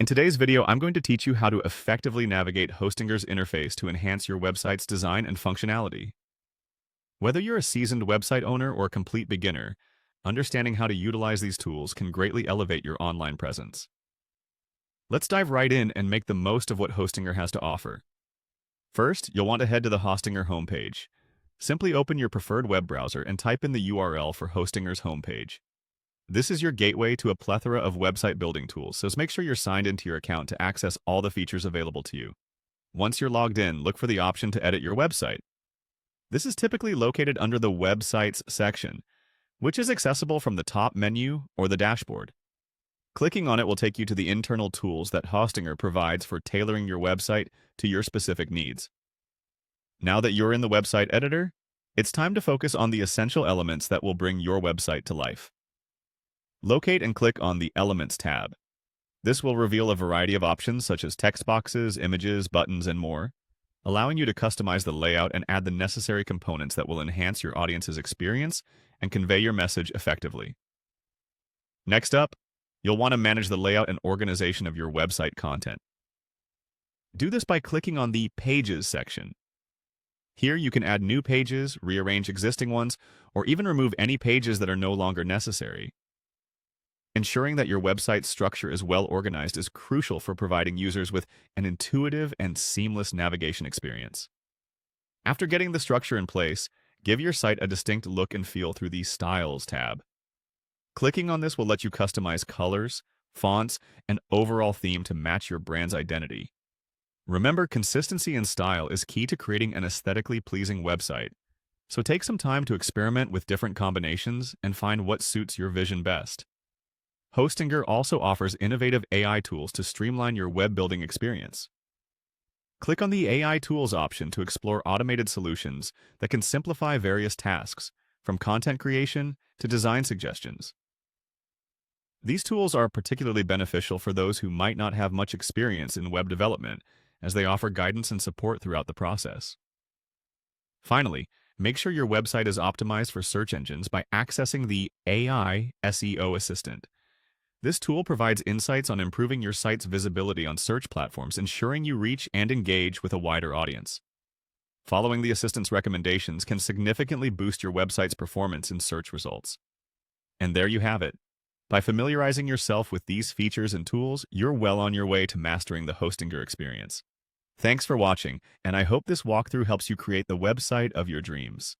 In today's video, I'm going to teach you how to effectively navigate Hostinger's interface to enhance your website's design and functionality. Whether you're a seasoned website owner or a complete beginner, understanding how to utilize these tools can greatly elevate your online presence. Let's dive right in and make the most of what Hostinger has to offer. First, you'll want to head to the Hostinger homepage. Simply open your preferred web browser and type in the URL for Hostinger's homepage. This is your gateway to a plethora of website building tools, so make sure you're signed into your account to access all the features available to you. Once you're logged in, look for the option to edit your website. This is typically located under the Websites section, which is accessible from the top menu or the dashboard. Clicking on it will take you to the internal tools that Hostinger provides for tailoring your website to your specific needs. Now that you're in the website editor, it's time to focus on the essential elements that will bring your website to life. Locate and click on the Elements tab. This will reveal a variety of options such as text boxes, images, buttons, and more, allowing you to customize the layout and add the necessary components that will enhance your audience's experience and convey your message effectively. Next up, you'll want to manage the layout and organization of your website content. Do this by clicking on the Pages section. Here you can add new pages, rearrange existing ones, or even remove any pages that are no longer necessary. Ensuring that your website structure is well organized is crucial for providing users with an intuitive and seamless navigation experience. After getting the structure in place, give your site a distinct look and feel through the Styles tab. Clicking on this will let you customize colors, fonts, and overall theme to match your brand's identity. Remember, consistency and style is key to creating an aesthetically pleasing website, so take some time to experiment with different combinations and find what suits your vision best. Hostinger also offers innovative AI tools to streamline your web building experience. Click on the AI Tools option to explore automated solutions that can simplify various tasks, from content creation to design suggestions. These tools are particularly beneficial for those who might not have much experience in web development, as they offer guidance and support throughout the process. Finally, make sure your website is optimized for search engines by accessing the AI SEO Assistant. This tool provides insights on improving your site's visibility on search platforms, ensuring you reach and engage with a wider audience. Following the assistant's recommendations can significantly boost your website's performance in search results. And there you have it. By familiarizing yourself with these features and tools, you're well on your way to mastering the Hostinger experience. Thanks for watching, and I hope this walkthrough helps you create the website of your dreams.